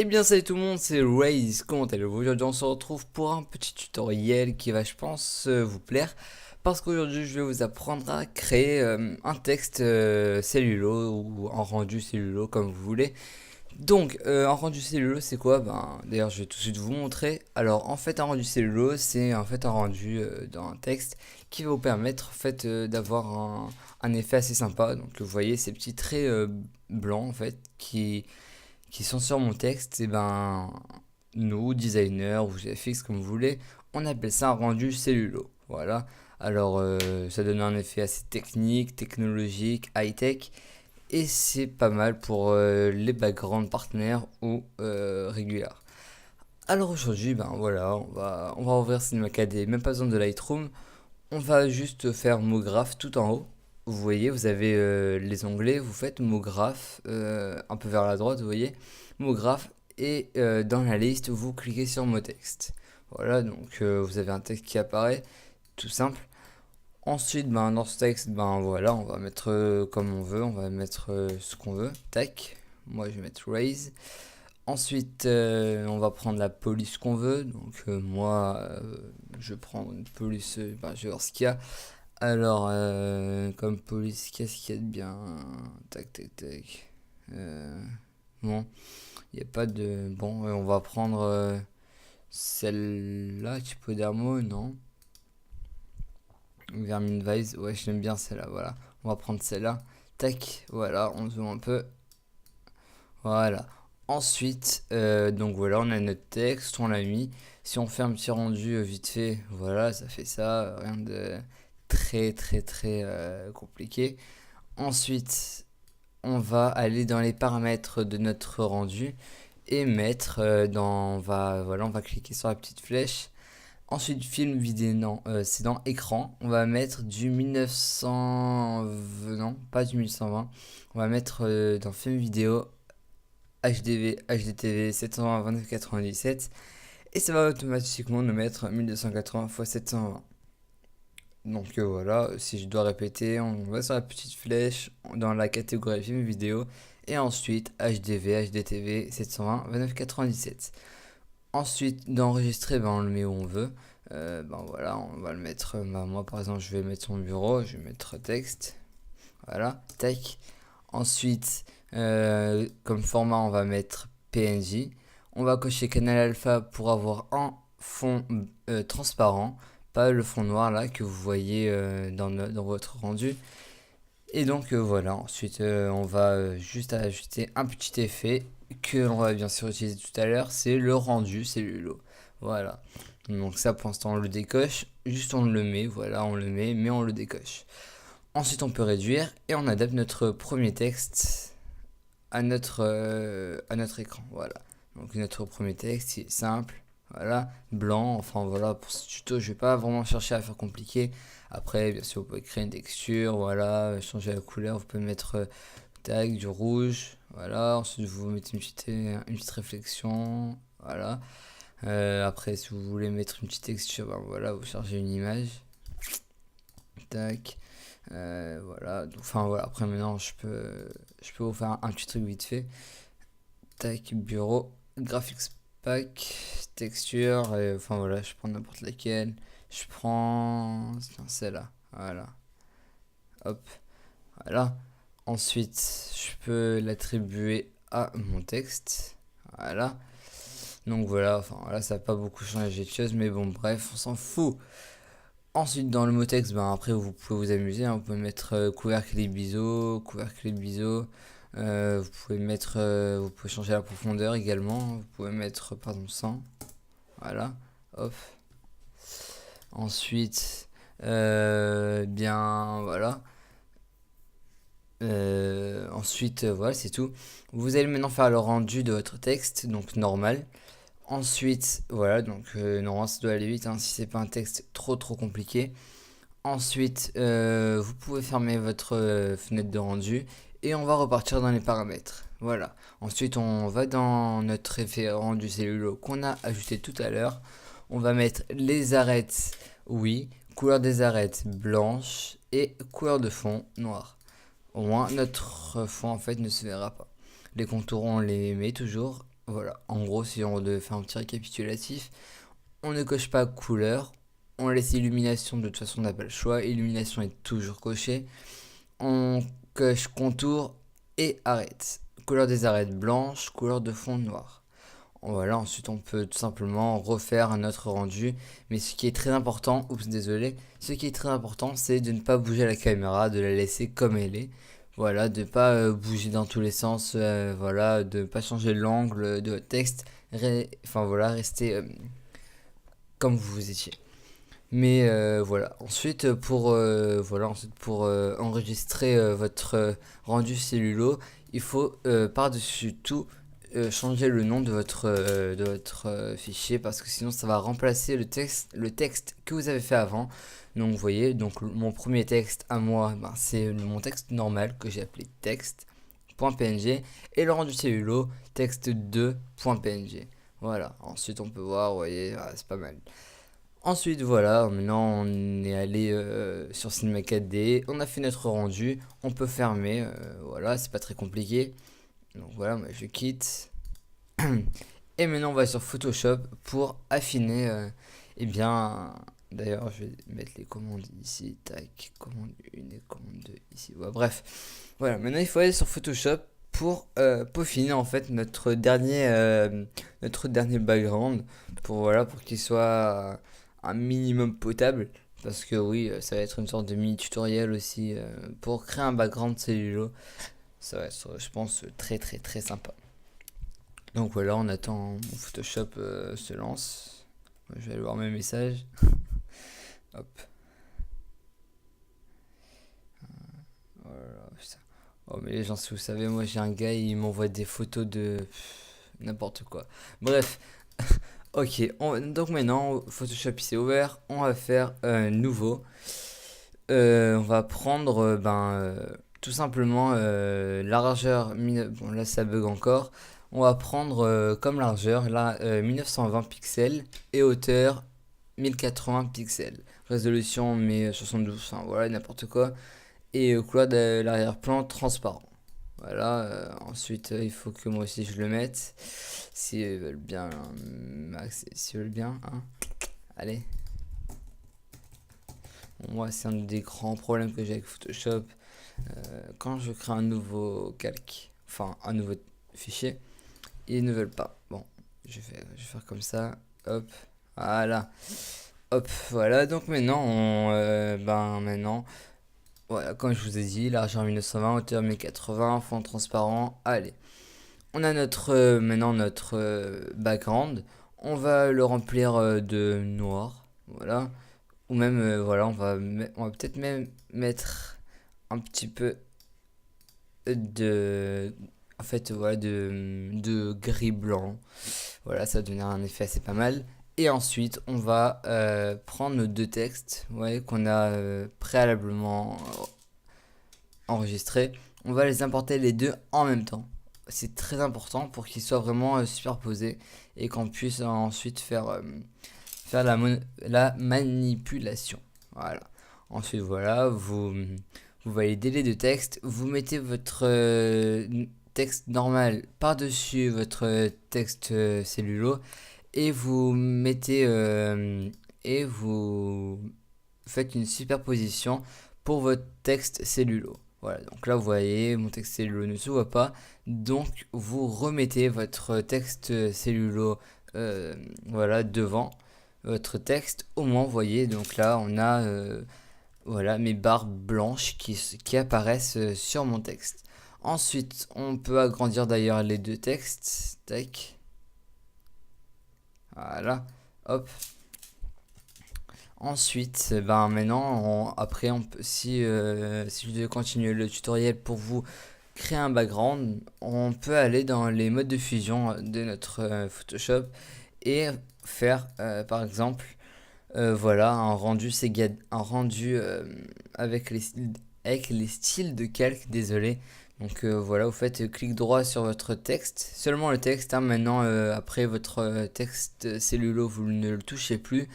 Eh bien salut tout le monde, c'est Raze, comment allez-vous? Aujourd'hui on se retrouve pour un petit tutoriel qui va je pense vous plaire parce qu'aujourd'hui je vais vous apprendre à créer un texte cellulo ou en rendu cellulo comme vous voulez. Donc un rendu cellulo c'est quoi? D'ailleurs je vais tout de suite vous montrer. Alors en fait un rendu cellulo c'est en fait un rendu dans un texte qui va vous permettre en fait d'avoir un effet assez sympa. Donc vous voyez ces petits traits blancs en fait qui sont sur mon texte, et nous, designers ou GFX comme vous voulez, on appelle ça un rendu cellulo. Voilà. Alors, ça donne un effet assez technique, technologique, high-tech, et c'est pas mal pour les background partners ou réguliers. Alors aujourd'hui, on va ouvrir Cinema 4D, même pas besoin de Lightroom. On va juste faire mot graph tout en haut. Vous voyez, vous avez les onglets, vous faites mot graph un peu vers la droite, vous voyez, mot graph, et dans la liste, vous cliquez sur mot texte. Voilà, donc vous avez un texte qui apparaît, tout simple. Ensuite, dans ce texte, voilà, on va mettre comme on veut, on va mettre ce qu'on veut. Tac, moi je vais mettre raise. Ensuite, on va prendre la police qu'on veut. Donc je prends une police, je vais voir ce qu'il y a. Alors, comme police, qu'est-ce qu'il y a de bien? Tac, tac, tac. Bon, il n'y a pas de... Bon, on va prendre celle-là, Typodermo, non? Vermine Vise, ouais, j'aime bien celle-là, voilà. On va prendre celle-là. Tac, voilà, on zoome un peu. Voilà. Ensuite, donc voilà, on a notre texte, on l'a mis. Si on fait un petit rendu vite fait, voilà, ça fait ça, rien de très compliqué. Ensuite, on va aller dans les paramètres de notre rendu et mettre voilà, on va cliquer sur la petite flèche. Ensuite, film vidéo, non, c'est dans écran. On va mettre du 1900, non, pas du 1120. On va mettre dans film vidéo HDV, HDTV 720 2997 et ça va automatiquement nous mettre 1280 x 720. Donc voilà, si je dois répéter, on va sur la petite flèche dans la catégorie film vidéo et ensuite HDV, HDTV 720 2997. Ensuite d'enregistrer, on le met où on veut. Voilà, on va le mettre. Moi par exemple, je vais mettre son bureau, je vais mettre texte. Voilà, tac. Ensuite, comme format, on va mettre PNG. On va cocher Canal Alpha pour avoir un fond transparent, pas le fond noir là que vous voyez dans votre rendu. Et donc voilà, ensuite on va juste ajouter un petit effet que l'on va bien sûr utiliser tout à l'heure, c'est le rendu cellulo. Voilà. Donc ça pour l'instant on le décoche, juste on le met, voilà on le met, mais on le décoche. Ensuite on peut réduire et on adapte notre premier texte à notre écran. Voilà. Donc notre premier texte, il est simple. Voilà, blanc, enfin voilà, pour ce tuto, je vais pas vraiment chercher à faire compliqué. Après, bien sûr, vous pouvez créer une texture, voilà, changer la couleur, vous pouvez mettre tac, du rouge, voilà. Ensuite, vous mettez une petite réflexion, voilà. Après, si vous voulez mettre une petite texture, voilà, vous chargez une image, tac. Voilà, enfin voilà, après maintenant je peux vous faire un petit truc vite fait. Tac, bureau, graphics pack, texture, et enfin voilà, je prends n'importe laquelle. Je prends celle-là, voilà, hop, voilà. Ensuite, je peux l'attribuer à mon texte, voilà. Donc voilà, enfin voilà, ça n'a pas beaucoup changé de choses, mais bon, bref, on s'en fout. Ensuite, dans le mot texte, après vous pouvez vous amuser, hein, vous pouvez mettre couvercle et biseau, couvercle et biseau. Vous pouvez changer la profondeur également. Vous pouvez mettre, pardon, 100. Voilà, hop. Ensuite, voilà. Voilà, c'est tout. Vous allez maintenant faire le rendu de votre texte, donc normal. Ensuite, voilà, donc normalement ça doit aller vite, hein, si c'est pas un texte trop compliqué. Ensuite, vous pouvez fermer votre fenêtre de rendu et on va repartir dans les paramètres. Voilà. Ensuite, on va dans notre référent du cellulo qu'on a ajouté tout à l'heure. On va mettre les arêtes, oui, couleur des arêtes blanche et couleur de fond noir. Au moins, notre fond en fait ne se verra pas. Les contours, on les met toujours Voilà, en gros, si on devait faire un petit récapitulatif, on ne coche pas couleur, on laisse illumination, de toute façon on n'a pas le choix, illumination est toujours cochée, on coche contour et arête. Couleur des arêtes blanche, couleur de fond noir. Voilà, ensuite on peut tout simplement refaire un autre rendu, mais ce qui est très important, oups désolé, ce qui est très important c'est de ne pas bouger la caméra, de la laisser comme elle est. Voilà, de ne pas bouger dans tous les sens, voilà, de ne pas changer l'angle de votre texte, enfin voilà, rester comme vous étiez. Mais voilà, ensuite pour enregistrer votre rendu cellulo, il faut par-dessus tout changer le nom de votre fichier parce que sinon ça va remplacer le texte que vous avez fait avant. Donc vous voyez, donc mon premier texte à moi, ben, c'est mon texte normal que j'ai appelé texte.png et le rendu cellulo texte2.png. Voilà, ensuite on peut voir, vous voyez, ah, c'est pas mal. Ensuite, voilà, maintenant on est allé sur Cinema 4D, on a fait notre rendu, on peut fermer, voilà, c'est pas très compliqué. Donc voilà, moi je quitte. Et maintenant on va sur Photoshop pour affiner, eh bien, d'ailleurs je vais mettre les commandes ici, tac, commande 1 et commande 2 ici, ouais, bref. Voilà, maintenant il faut aller sur Photoshop pour peaufiner en fait notre dernier background, pour, voilà, pour qu'il soit un minimum potable. Parce que oui, ça va être une sorte de mini tutoriel aussi pour créer un background cellulo. Ça va être, je pense, très très très sympa. Donc voilà, on attend mon Photoshop se lance. Je vais aller voir mes messages. Hop. Voilà, putain. Oh mais les gens, si vous savez, moi j'ai un gars, il m'envoie des photos de n'importe quoi. Bref. Ok, donc maintenant, Photoshop il s'est ouvert, on va faire nouveau. On va prendre tout simplement la largeur, bon là ça bug encore, on va prendre comme largeur là 1920 pixels et hauteur 1080 pixels. Résolution mais 72, enfin voilà n'importe quoi. Et couleur de l'arrière-plan transparent. Voilà, ensuite il faut que moi aussi je le mette. Si ils veulent bien, Max, s'ils veulent bien, hein. Allez. Bon, moi, c'est un des grands problèmes que j'ai avec Photoshop. Quand je crée un nouveau calque, enfin un nouveau fichier, ils ne veulent pas. Bon, je vais faire comme ça. Hop, voilà. Hop, voilà. Donc maintenant, maintenant, voilà, comme je vous ai dit, largeur 1920, hauteur 1080, fond transparent. Allez, on a maintenant notre background. On va le remplir de noir. Voilà. Ou même, voilà, on va peut-être même mettre un petit peu de, en fait, voilà, de gris blanc. Voilà, ça va donner un effet assez pas mal. Et ensuite, on va prendre nos deux textes, ouais, qu'on a préalablement enregistrés. On va les importer les deux en même temps. C'est très important pour qu'ils soient vraiment superposés et qu'on puisse ensuite faire la manipulation. Voilà. Ensuite, voilà, vous validez les deux textes, vous mettez votre texte normal par-dessus votre texte cellulo et et vous faites une superposition pour votre texte cellulo. Voilà, donc là vous voyez, mon texte cellulo ne se voit pas, donc vous remettez votre texte cellulo voilà, devant votre texte. Au moins, vous voyez, donc là on a voilà, mes barres blanches qui apparaissent sur mon texte. Ensuite, on peut agrandir d'ailleurs les deux textes. Tac. Voilà. Hop. Ensuite, ben maintenant, après, si je devais continuer le tutoriel pour vous créer un background, on peut aller dans les modes de fusion de notre Photoshop et faire, par exemple, voilà, un rendu avec les styles de calque, désolé. Donc voilà, vous faites clic droit sur votre texte, seulement le texte, hein, maintenant après votre texte cellulo, vous ne le touchez plus.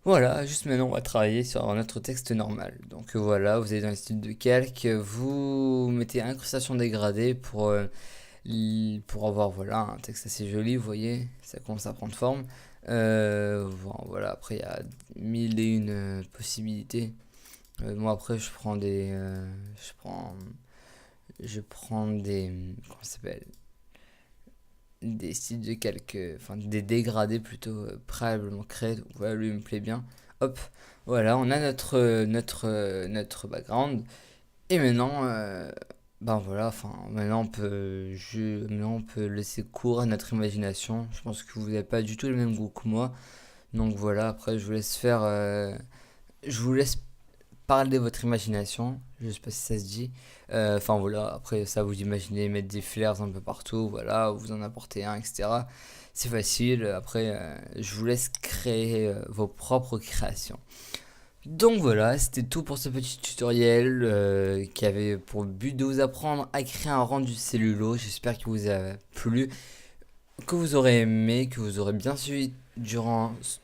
Voilà, juste maintenant on va travailler sur notre texte normal. Donc voilà, vous allez dans les styles de calque, vous mettez incrustation dégradée pour pour avoir voilà un texte assez joli, vous voyez, ça commence à prendre forme. Voilà, après il y a mille et une possibilités. Moi après je prends des, comment ça s'appelle, des styles de calque, enfin des dégradés plutôt préalablement créés. Donc voilà, lui il me plaît bien. Hop, voilà, on a notre background. Et maintenant, ben voilà, enfin maintenant on peut laisser cours à notre imagination. Je pense que vous n'avez pas du tout le même goût que moi. Donc voilà, après je vous laisse parler de votre imagination. Je sais pas si ça se dit. Enfin voilà, après ça vous imaginez mettre des flares un peu partout, voilà, vous en apportez un, etc. C'est facile. Après, je vous laisse créer vos propres créations. Donc voilà, c'était tout pour ce petit tutoriel qui avait pour but de vous apprendre à créer un rendu cellulose. J'espère qu'il vous a plu, que vous aurez aimé, que vous aurez bien suivi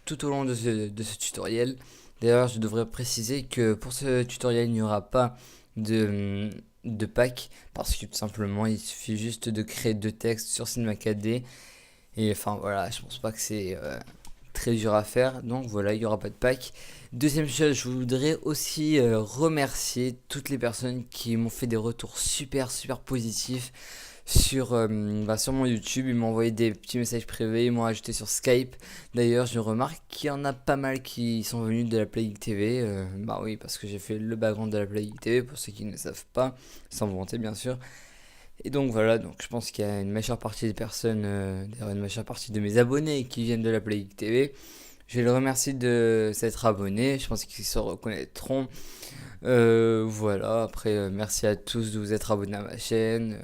tout au long de ce tutoriel. D'ailleurs, je devrais préciser que pour ce tutoriel, il n'y aura pas de pack parce que tout simplement, il suffit juste de créer deux textes sur Cinema 4D. Et enfin voilà, je pense pas que c'est très dur à faire. Donc voilà, il n'y aura pas de pack. Deuxième chose, je voudrais aussi remercier toutes les personnes qui m'ont fait des retours super positifs sur mon YouTube. Ils m'ont envoyé des petits messages privés, ils m'ont ajouté sur Skype. D'ailleurs, je remarque qu'il y en a pas mal qui sont venus de la Playgeek TV. Bah oui, parce que j'ai fait le background de la Playgeek TV, pour ceux qui ne savent pas, sans volonté bien sûr. Et donc voilà, donc je pense qu'il y a une majeure partie des personnes, d'ailleurs une majeure partie de mes abonnés qui viennent de la Playgeek TV. Je les remercie de s'être abonnés, je pense qu'ils se reconnaîtront. Voilà, après merci à tous de vous être abonnés à ma chaîne,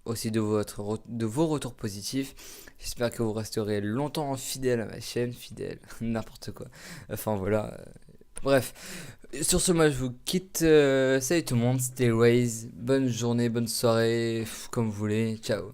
aussi de vos retours positifs. J'espère que vous resterez longtemps fidèles à ma chaîne, fidèles, n'importe quoi. Enfin voilà. Bref, sur ce, moi je vous quitte. Salut tout le monde, stay ways. Bonne journée, bonne soirée, comme vous voulez. Ciao.